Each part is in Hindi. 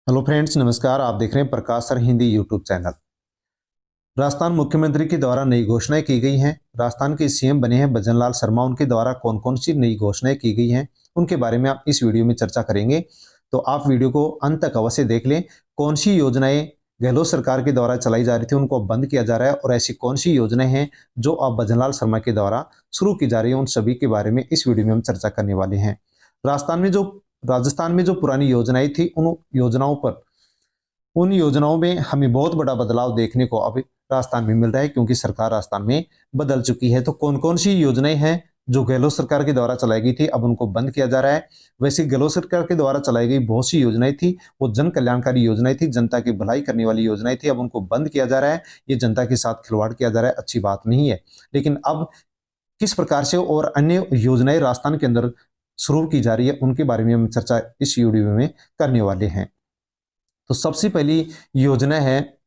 हेलो फ्रेंड्स, नमस्कार। आप देख रहे हैं Prakash sir Hindi YouTube channel. Rajasthan मुख्यमंत्री के द्वारा नई घोषणाएं की गई हैं। राजस्थान के सीएम बने हैं भजनलाल शर्मा। उनके द्वारा कौन कौन सी नई घोषणाएं की गई हैं उनके बारे में आप इस वीडियो में चर्चा करेंगे। तो आप वीडियो को अंत तक अवश्य देख लें। कौन सी योजनाएं गहलोत सरकार के द्वारा चलाई जा रही थी उनको अब बंद किया जा रहा है, और ऐसी कौन सी योजनाएं हैं जो अब भजनलाल शर्मा के द्वारा शुरू की जा रही है, उन सभी के बारे में इस वीडियो में हम चर्चा करने वाले हैं। राजस्थान में जो राजस्थान में जो पुरानी योजनाएं थी उन योजनाओं में हमें बहुत बड़ा बदलाव देखने को अब राजस्थान में मिल रहा है, क्योंकि सरकार राजस्थान में बदल चुकी है। तो कौन कौन सी योजनाएं हैं जो गहलोत सरकार के द्वारा चलाई गई थी, अब उनको बंद किया जा रहा है। वैसे गहलोत सरकार के द्वारा चलाई गई बहुत सी योजनाएं थी, वो जन कल्याणकारी योजनाएं थी, जनता की भलाई करने वाली योजनाएं थी। अब उनको बंद किया जा रहा है। ये जनता के साथ खिलवाड़ किया जा रहा है, अच्छी बात नहीं है। लेकिन अब किस प्रकार से और अन्य योजनाएं राजस्थान के अंदर शुरू की जा रही है, उनके बारे में हम चर्चा इस वीडियो में करने वाले हैं। तो सबसे पहली योजना है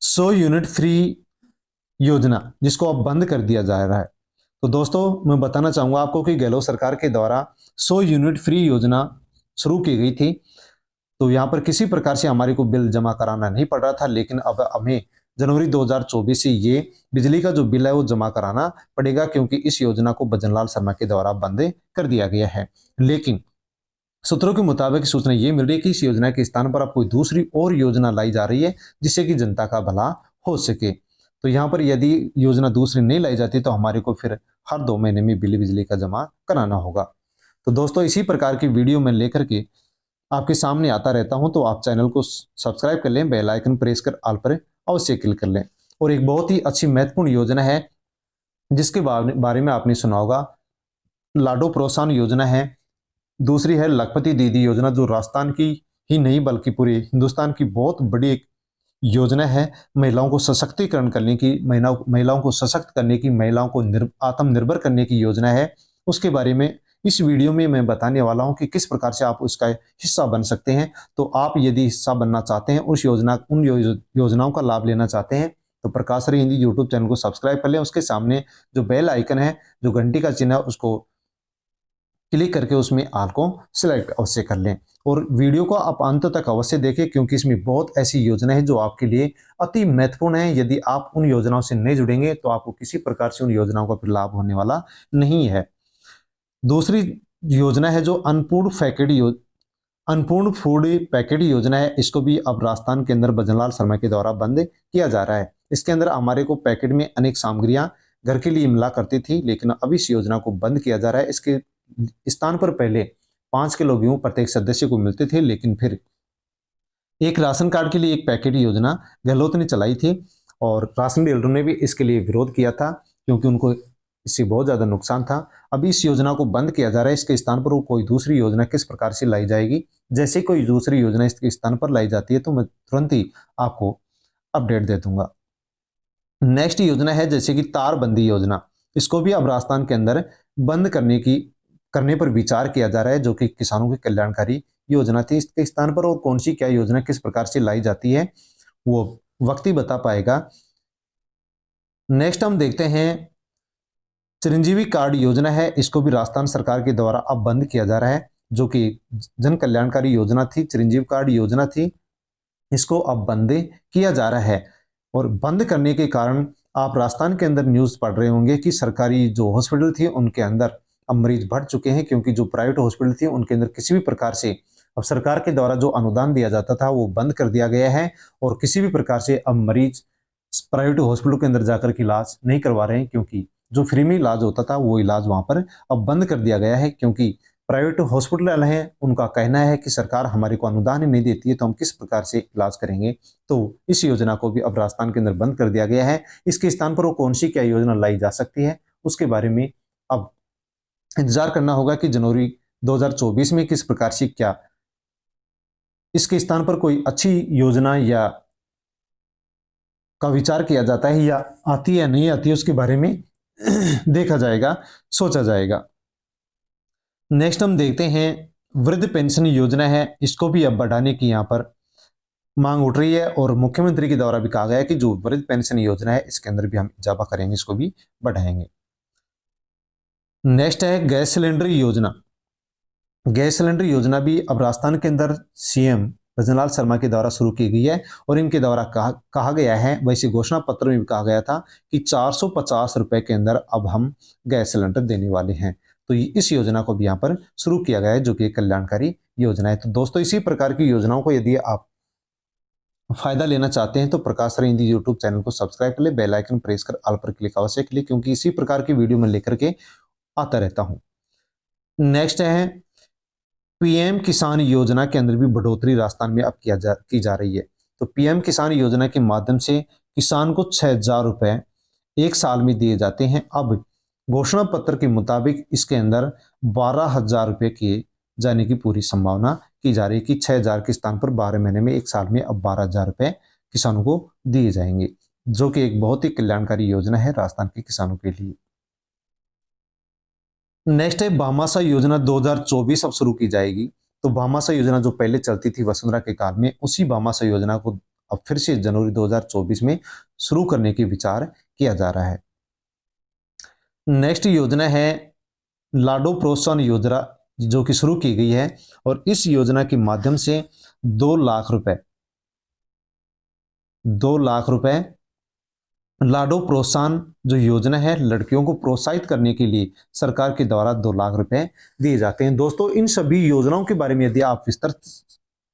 100 यूनिट फ्री योजना, जिसको अब बंद कर दिया जा रहा है। तो दोस्तों, मैं बताना चाहूंगा आपको कि गहलोत सरकार के द्वारा 100 यूनिट फ्री योजना शुरू की गई थी। तो यहाँ पर किसी प्रकार से हमारे को बिल जमा कराना नहीं पड़ रहा था, लेकिन अब हमें जनवरी 2024 से ये बिजली का जो बिल है वो जमा कराना पड़ेगा, क्योंकि इस योजना को भजनलाल शर्मा के द्वारा बंद कर दिया गया है। लेकिन सूत्रों के मुताबिक सूचना ये मिल रही है कि इस योजना के स्थान पर अब कोई दूसरी और योजना लाई जा रही है, जिससे कि जनता का भला हो सके। तो यहाँ पर यदि योजना दूसरी नहीं लाई जाती तो हमारे को फिर हर 2 महीने में बिल बिजली का जमा कराना होगा। तो दोस्तों, इसी प्रकार की वीडियो मैं लेकर के आपके सामने आता रहता हूं, तो आप चैनल को सब्सक्राइब कर लें, बेल आइकन प्रेस कर ऑल पर अवश्य क्लिक कर लें। और एक बहुत ही अच्छी महत्वपूर्ण योजना है जिसके बारे में आपने सुना होगा, लाडो प्रोत्साहन योजना है। दूसरी है लखपति दीदी योजना, जो राजस्थान की ही नहीं बल्कि पूरे हिंदुस्तान की बहुत बड़ी एक योजना है। महिलाओं को सशक्तिकरण करने की, महिलाओं को सशक्त करने की, महिलाओं को आत्मनिर्भर करने की योजना है। उसके बारे में इस वीडियो में मैं बताने वाला हूं कि किस प्रकार से आप उसका हिस्सा बन सकते हैं। तो आप यदि हिस्सा बनना चाहते हैं, उन योजनाओं का लाभ लेना चाहते हैं, तो प्रकाश सर हिंदी यूट्यूब चैनल को सब्सक्राइब कर लें। उसके सामने जो बेल आइकन है, जो घंटी का चिन्ह है, उसको क्लिक करके उसमें ऑल को सिलेक्ट अवश्य कर लें। और वीडियो को आप अंत तक अवश्य देखें, क्योंकि इसमें बहुत ऐसी योजना है जो आपके लिए अति महत्वपूर्ण है। यदि आप उन योजनाओं से नहीं जुड़ेंगे तो आपको किसी प्रकार से उन योजनाओं का फिर लाभ होने वाला नहीं है। दूसरी योजना है जो अनपूर्ण फूड पैकेट योजना है। इसको भी अब राजस्थान के अंदर भजनलाल शर्मा के द्वारा बंद किया जा रहा है। इसके अंदर हमारे को पैकेट में अनेक सामग्रियां घर के लिए मिला करती थी, लेकिन अब इस योजना को बंद किया जा रहा है। इसके स्थान पर पहले 5 किलो गेहूं प्रत्येक सदस्य को मिलते थे, लेकिन फिर एक राशन कार्ड के लिए एक पैकेट योजना गहलोत ने चलाई थी, और राशन डीलरों ने भी इसके लिए विरोध किया था, क्योंकि उनको इससे बहुत ज्यादा नुकसान था। अब इस योजना को बंद किया जा रहा है। इसके स्थान पर वो कोई दूसरी योजना किस प्रकार से लाई जाएगी, जैसे कोई दूसरी योजना इसके स्थान पर लाई जाती है तो मैं तुरंत ही आपको अपडेट दे दूंगा। नेक्स्ट योजना है जैसे कि तारबंदी योजना। इसको भी अब राजस्थान के अंदर बंद करने पर विचार किया जा रहा है, जो कि किसानों की कल्याणकारी योजना थी। इसके स्थान पर और कौन सी क्या योजना किस प्रकार से लाई जाती है वो वक्त ही बता पाएगा। नेक्स्ट हम देखते हैं चिरंजीवी कार्ड योजना है। इसको भी राजस्थान सरकार के द्वारा अब बंद किया जा रहा है, जो कि जन कल्याणकारी योजना थी, चिरंजीवी कार्ड योजना थी। इसको अब बंद किया जा रहा है। और बंद करने के कारण आप राजस्थान के अंदर न्यूज पढ़ रहे होंगे कि सरकारी जो हॉस्पिटल थी उनके अंदर अब मरीज बढ़ चुके हैं, क्योंकि जो प्राइवेट हॉस्पिटल थी उनके अंदर किसी भी प्रकार से अब सरकार के द्वारा जो अनुदान दिया जाता था वो बंद कर दिया गया है, और किसी भी प्रकार से अब मरीज प्राइवेट हॉस्पिटल के अंदर जाकर के इलाज नहीं करवा रहे हैं, क्योंकि जो फ्री में इलाज होता था वो इलाज वहां पर अब बंद कर दिया गया है। क्योंकि प्राइवेट हॉस्पिटल हैं, उनका कहना है कि सरकार हमारे को अनुदान ही नहीं देती है, तो हम किस प्रकार से इलाज करेंगे। तो इस योजना को भी अब राजस्थान के अंदर बंद कर दिया गया है। इसके स्थान पर वो कौन सी क्या योजना लाई जा सकती है, उसके बारे में अब इंतजार करना होगा कि जनवरी 2024 में किस प्रकार से क्या इसके स्थान पर कोई अच्छी योजना या का विचार किया जाता है, या आती है या नहीं आती है, उसके बारे में देखा जाएगा, सोचा जाएगा। नेक्स्ट हम देखते हैं वृद्ध पेंशन योजना है। इसको भी अब बढ़ाने की यहाँ पर मांग उठ रही है, और मुख्यमंत्री के द्वारा भी कहा गया है कि जो वृद्ध पेंशन योजना है इसके अंदर भी हम इजाफा करेंगे, इसको भी बढ़ाएंगे। नेक्स्ट है गैस सिलेंडर योजना। गैस सिलेंडर योजना भी अब राजस्थान के अंदर सीएम भजनलाल शर्मा के द्वारा शुरू की गई है और इनके द्वारा कहा गया है, वैसे घोषणा पत्र में भी कहा गया था कि 450 रुपए के अंदर अब हम गैस सिलेंडर देने वाले हैं। तो इस योजना को भी यहाँ पर शुरू किया गया है, जो कि कल्याणकारी योजना है। तो दोस्तों, इसी प्रकार की योजनाओं को यदि आप फायदा लेना चाहते हैं तो प्रकाश सर हिंदी यूट्यूब चैनल को सब्सक्राइब कर ले, बेल आइकन प्रेस कर ऑल पर क्लिक अवश्य कर ले, क्योंकि इसी प्रकार की वीडियो मैं लेकर के आता रहता हूं। नेक्स्ट है पीएम किसान योजना के अंदर भी बढ़ोतरी राजस्थान में अब की जा रही है। तो पीएम किसान योजना के माध्यम से किसान को 6,000 रुपए एक साल में दिए जाते हैं। अब घोषणा पत्र के मुताबिक इसके अंदर 12,000 रुपए किए जाने की पूरी संभावना की जा रही है कि 6,000 के स्थान पर 12 महीने में एक साल में अब 12,000 रुपए किसानों को दिए जाएंगे, जो कि एक बहुत ही कल्याणकारी योजना है राजस्थान के किसानों के लिए। नेक्स्ट है भामाशाह योजना 2024 अब शुरू की जाएगी। तो भामाशाह योजना जो पहले चलती थी वसुंधरा के काल में, उसी भामाशाह योजना को अब फिर से जनवरी 2024 में शुरू करने की विचार किया जा रहा है। नेक्स्ट योजना है लाडो प्रोत्साहन योजना, जो कि शुरू की गई है और इस योजना के माध्यम से 2 लाख रुपए लाडो प्रोत्साहन जो योजना है, लड़कियों को प्रोत्साहित करने के लिए सरकार के द्वारा 2 लाख रुपए दिए जाते हैं। दोस्तों, इन सभी योजनाओं के बारे में यदि आप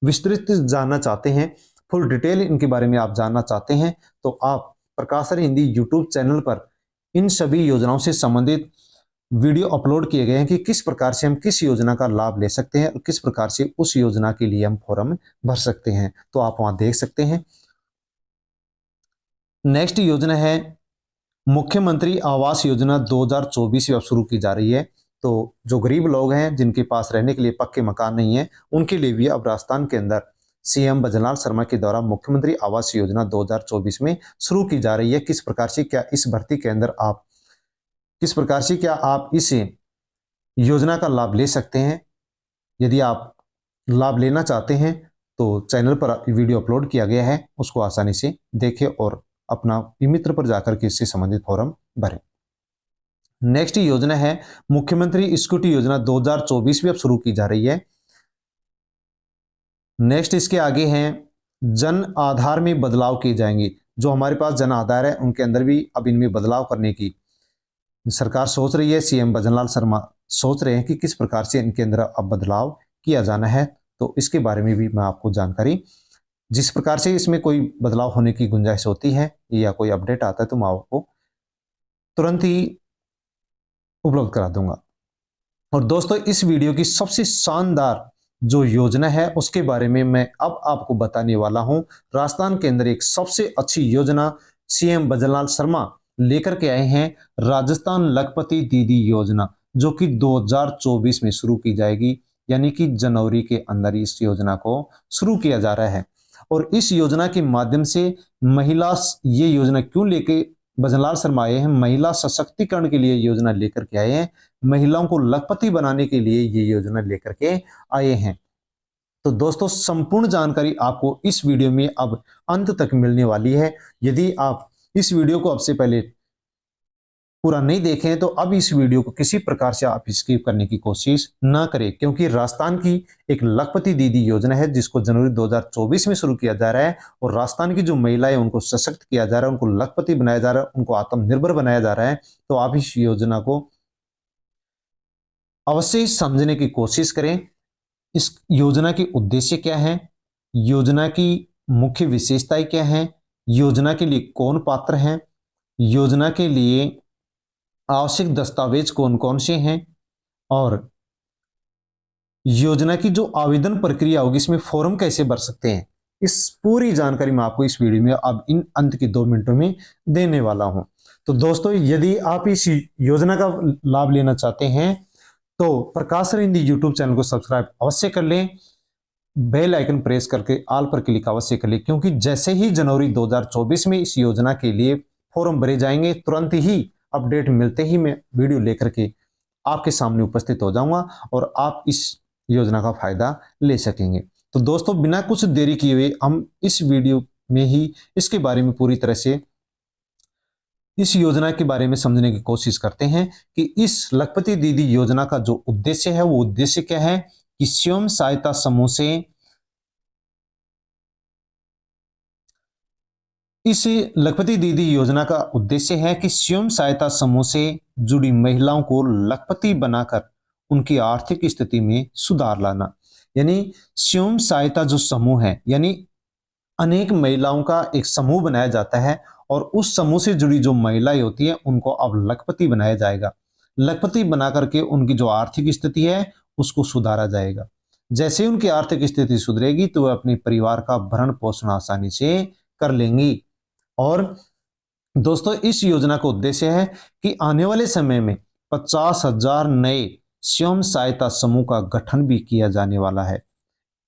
विस्तृत जानना चाहते हैं, फुल डिटेल इनके बारे में आप जानना चाहते हैं, तो आप प्रकाश सर हिंदी यूट्यूब चैनल पर इन सभी योजनाओं से संबंधित वीडियो अपलोड किए गए हैं कि किस प्रकार से हम किस योजना का लाभ ले सकते हैं और किस प्रकार से उस योजना के लिए हम फॉर्म भर सकते हैं, तो आप वहां देख सकते हैं। नेक्स्ट योजना है मुख्यमंत्री आवास योजना 2024 अब शुरू की जा रही है। तो जो गरीब लोग हैं जिनके पास रहने के लिए पक्के मकान नहीं है, उनके लिए भी अब राजस्थान के अंदर सीएम भजनलाल शर्मा के द्वारा मुख्यमंत्री आवास योजना 2024 में शुरू की जा रही है। किस प्रकार से क्या इस भर्ती के अंदर आप इस योजना का लाभ ले सकते हैं, यदि आप लाभ लेना चाहते हैं तो चैनल पर वीडियो अपलोड किया गया है, उसको आसानी से देखें और अपना मित्र पर जाकर के इससे संबंधित फॉर्म भरें। नेक्स्ट योजना है मुख्यमंत्री स्कूटी योजना 2024 भी अब शुरू की जा रही है। नेक्स्ट इसके आगे हैं जन आधार में बदलाव किए जाएंगे। जो हमारे पास जन आधार है उनके अंदर भी अब इनमें बदलाव करने की सरकार सोच रही है। सीएम भजनलाल शर्मा सोच रहे हैं कि किस प्रकार से इनके अंदर अब बदलाव किया जाना है, तो इसके बारे में भी मैं आपको जानकारी, जिस प्रकार से इसमें कोई बदलाव होने की गुंजाइश होती है या कोई अपडेट आता है तो मैं आपको तुरंत ही उपलब्ध करा दूंगा। और दोस्तों, इस वीडियो की सबसे शानदार जो योजना है उसके बारे में मैं अब आपको बताने वाला हूं। राजस्थान के अंदर एक सबसे अच्छी योजना सीएम भजनलाल शर्मा लेकर के आए हैं, राजस्थान लखपति दीदी योजना, जो कि 2024 में शुरू की जाएगी, यानी कि जनवरी के अंदर इस योजना को शुरू किया जा रहा है। और इस योजना के माध्यम से ये योजना क्यों लेके भजनलाल शर्मा आए हैं, महिला सशक्तिकरण के लिए योजना लेकर के आए हैं, महिलाओं को लखपति बनाने के लिए ये योजना लेकर के आए हैं। तो दोस्तों, संपूर्ण जानकारी आपको इस वीडियो में अब अंत तक मिलने वाली है। यदि आप इस वीडियो को अब से पहले पूरा नहीं देखें तो अब इस वीडियो को किसी प्रकार से आप स्किप करने की कोशिश ना करें, क्योंकि राजस्थान की एक लखपति दीदी योजना है जिसको जनवरी 2024 में शुरू किया जा रहा है और राजस्थान की जो महिलाएं उनको सशक्त किया जा रहा है, उनको लखपति बनाया जा रहा है, उनको आत्मनिर्भर बनाया जा रहा है। तो आप इस योजना को अवश्य समझने की कोशिश करें। इस योजना के उद्देश्य क्या है, योजना की मुख्य विशेषताएं क्या है, योजना के लिए कौन पात्र है, योजना के लिए आवश्यक दस्तावेज कौन कौन से हैं, और योजना की जो आवेदन प्रक्रिया होगी इसमें फॉर्म कैसे भर सकते हैं, इस पूरी जानकारी मैं आपको इस वीडियो में अब इन अंत के 2 मिनटों में देने वाला हूं। तो दोस्तों, यदि आप इस योजना का लाभ लेना चाहते हैं तो प्रकाश सर हिंदी यूट्यूब चैनल को सब्सक्राइब अवश्य कर लें, बेल आइकन प्रेस करके ऑल पर क्लिक अवश्य कर लें, क्योंकि जैसे ही जनवरी 2024 में इस योजना के लिए फॉर्म भरे जाएंगे, तुरंत ही अपडेट मिलते ही मैं वीडियो लेकर के आपके सामने उपस्थित हो जाऊंगा और आप इस योजना का फायदा ले सकेंगे। तो दोस्तों, बिना कुछ देरी किए हुए हम इस वीडियो में ही इसके बारे में पूरी तरह से इस योजना के बारे में समझने की कोशिश करते हैं कि इस लखपति दीदी योजना का जो उद्देश्य है वो उद्देश्य क्या है, कि स्वयं सहायता समूह से इस लखपति दीदी योजना का उद्देश्य है कि स्वयं सहायता समूह से जुड़ी महिलाओं को लखपति बनाकर उनकी आर्थिक स्थिति में सुधार लाना। यानी स्वयं सहायता जो समूह है, यानी अनेक महिलाओं का एक समूह बनाया जाता है और उस समूह से जुड़ी जो महिलाएं होती हैं उनको अब लखपति बनाया जाएगा। लखपति बना करके उनकी जो आर्थिक स्थिति है उसको सुधारा जाएगा। जैसे ही उनकी आर्थिक स्थिति सुधरेगी तो वह अपने परिवार का भरण पोषण आसानी से कर लेंगी। और दोस्तों, इस योजना का उद्देश्य है कि आने वाले समय में 50,000 नए स्वयं सहायता समूह का गठन भी किया जाने वाला है।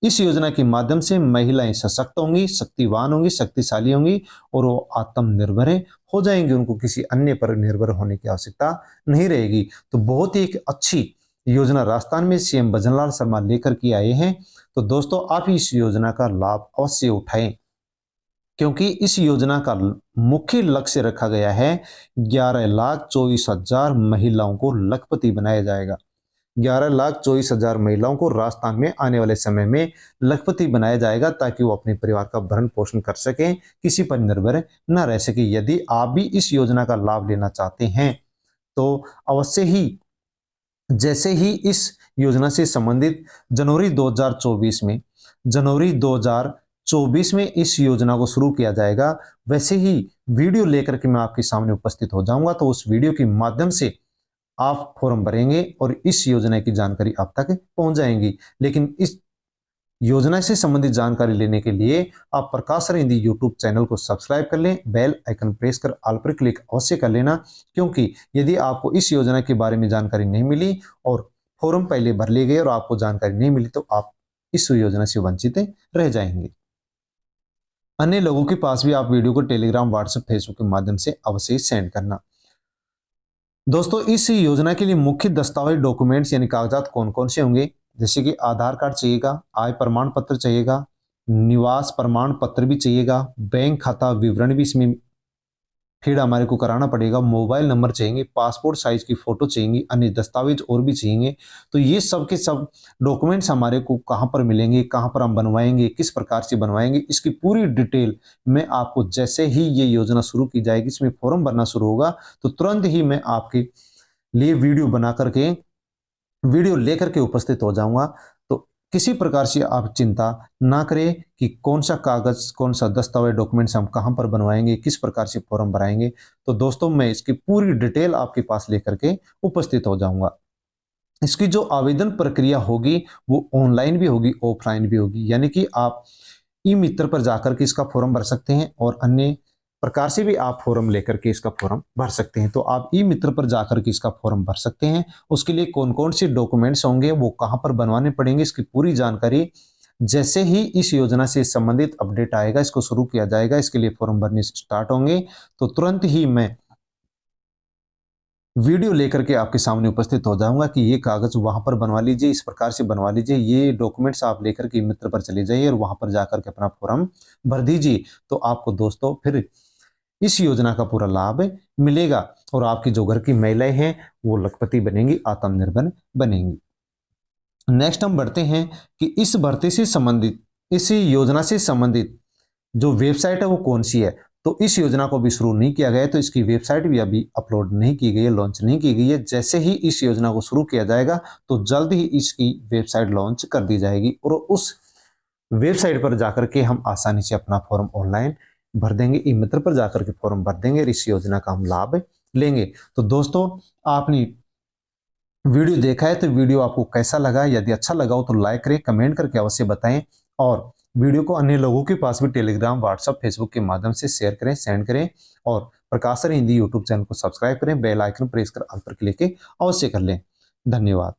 इस योजना के माध्यम से महिलाएं सशक्त होंगी, शक्तिवान होंगी, शक्तिशाली होंगी और वो आत्मनिर्भर हो जाएंगी। उनको किसी अन्य पर निर्भर होने की आवश्यकता नहीं रहेगी। तो बहुत ही एक अच्छी योजना राजस्थान में सीएम भजनलाल शर्मा लेकर के आए हैं। तो दोस्तों, आप इस योजना का लाभ अवश्य उठाएं, क्योंकि इस योजना का मुख्य लक्ष्य रखा गया है 11,24,000 महिलाओं को लखपति बनाया जाएगा। 11,24,000 महिलाओं को राजस्थान में आने वाले समय में लखपति बनाया जाएगा ताकि वो अपने परिवार का भरण पोषण कर सकें, किसी पर निर्भर न रह सके। यदि आप भी इस योजना का लाभ लेना चाहते हैं तो अवश्य ही, जैसे ही इस योजना से संबंधित जनवरी 2024 में इस योजना को शुरू किया जाएगा, वैसे ही वीडियो लेकर के मैं आपके सामने उपस्थित हो जाऊंगा। तो उस वीडियो के माध्यम से आप फॉर्म भरेंगे और इस योजना की जानकारी आप तक पहुंच जाएंगी। लेकिन इस योजना से संबंधित जानकारी लेने के लिए आप प्रकाश सर हिंदी यूट्यूब चैनल को सब्सक्राइब कर लें, बेल आइकन प्रेस कर ऑल पर क्लिक अवश्य कर लेना, क्योंकि यदि आपको इस योजना के बारे में जानकारी नहीं मिली और फॉर्म पहले भर लिए गए और आपको जानकारी नहीं मिली तो आप इस योजना से वंचित रह जाएंगे। अन्य लोगों के पास भी आप वीडियो को टेलीग्राम, व्हाट्सएप, फेसबुक के माध्यम से अवश्य सेंड करना। दोस्तों, इस योजना के लिए मुख्य दस्तावेज, डॉक्यूमेंट्स यानी कागजात कौन कौन से होंगे, जैसे कि आधार कार्ड चाहिएगा, आय प्रमाण पत्र चाहिएगा, निवास प्रमाण पत्र भी चाहिएगा, बैंक खाता विवरण भी इसमें फिर हमारे को कराना पड़ेगा, मोबाइल नंबर चाहिए, पासपोर्ट साइज की फोटो चाहिए, अन्य दस्तावेज और भी चाहिए। तो ये सब के सब डॉक्यूमेंट्स हमारे को कहाँ पर मिलेंगे, कहाँ पर हम बनवाएंगे, किस प्रकार से बनवाएंगे, इसकी पूरी डिटेल मैं आपको जैसे ही ये योजना शुरू की जाएगी, इसमें फॉर्म भरना शुरू होगा तो तुरंत ही मैं आपके लिए वीडियो लेकर के उपस्थित हो जाऊंगा। तो किसी प्रकार से आप चिंता ना करें कि कौन सा कागज, कौन सा दस्तावेज, डॉक्यूमेंट्स हम कहां पर बनवाएंगे, किस प्रकार से फॉर्म भराएंगे। तो दोस्तों, मैं इसकी पूरी डिटेल आपके पास लेकर के उपस्थित हो जाऊंगा। इसकी जो आवेदन प्रक्रिया होगी वो ऑनलाइन भी होगी, ऑफलाइन भी होगी। यानी कि आप ई मित्र पर जाकर के इसका फॉर्म भर सकते हैं और अन्य प्रकार से भी आप फॉर्म लेकर के इसका फॉर्म भर सकते हैं। तो आप ई मित्र पर जाकर के इसका फॉर्म भर सकते हैं। उसके लिए कौन कौन से डॉक्यूमेंट्स होंगे, वो कहां पर बनवाने पड़ेंगे, इसकी पूरी जानकारी जैसे ही इस योजना से संबंधित अपडेट आएगा, इसको शुरू किया जाएगा, इसके लिए फॉर्म भरने स्टार्ट होंगे तो तुरंत ही मैं वीडियो लेकर के आपके सामने उपस्थित हो जाऊंगा कि ये कागज वहां पर बनवा लीजिए, इस प्रकार से बनवा लीजिए, ये डॉक्यूमेंट्स आप लेकर के मित्र पर चले जाइए और वहां पर जाकर के अपना फॉर्म भर दीजिए। तो आपको दोस्तों फिर इस योजना का पूरा लाभ मिलेगा और आपकी जो घर की महिलाएं हैं वो लखपति बनेंगी, आत्मनिर्भर बनेंगी। नेक्स्ट हम बढ़ते हैं कि इस भर्ती से संबंधित, इस योजना से संबंधित जो वेबसाइट है वो कौन सी है। तो इस योजना को भी शुरू नहीं किया गया है, तो इसकी वेबसाइट भी अभी अपलोड नहीं की गई है, लॉन्च नहीं की गई है। जैसे ही इस योजना को शुरू किया जाएगा तो जल्द ही इसकी वेबसाइट लॉन्च कर दी जाएगी और उस वेबसाइट पर जाकर के हम आसानी से अपना फॉर्म ऑनलाइन भर देंगे, ई मित्र पर जाकर के फॉर्म भर देंगे और इस योजना का हम लाभ लेंगे। तो दोस्तों, आपने वीडियो देखा है तो वीडियो आपको कैसा लगा, यदि अच्छा लगा हो तो लाइक करें, कमेंट करके अवश्य बताएं और वीडियो को अन्य लोगों के पास भी टेलीग्राम, व्हाट्सएप, फेसबुक के माध्यम से शेयर करें, सेंड करें और प्रकाश सर हिंदी यूट्यूब चैनल को सब्सक्राइब करें, बेल आइकन प्रेस कर ऑल पर क्लिक अवश्य कर लें। धन्यवाद।